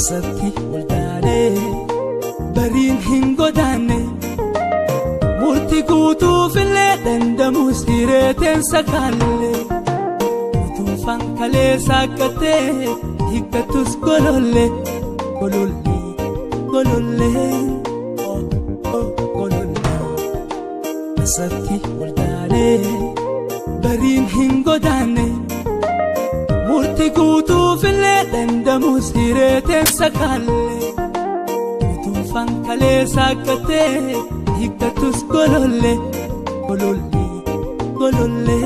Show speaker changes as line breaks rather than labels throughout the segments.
sabti waldaane bariin hin godaanne murtii guutuufillee dandamus hireeteen sakaalle utuufan kalee saaqqatee hiikkatus gololle gololle gololle gololle sabti waldaane bariin hin godaanne murtii guutuufillee dandamus hireeteen sakaalle utuufan kalee saaqqatee hiikkatus gololle gololle gololle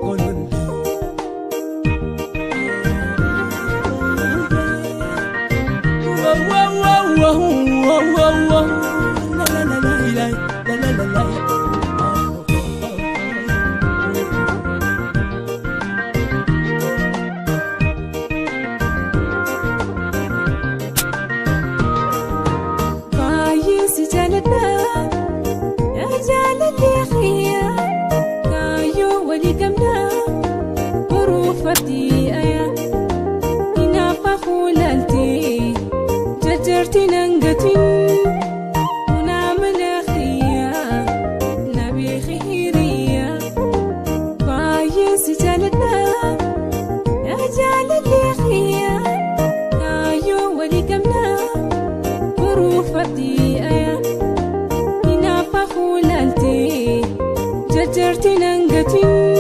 gololle
جرتي ننقتي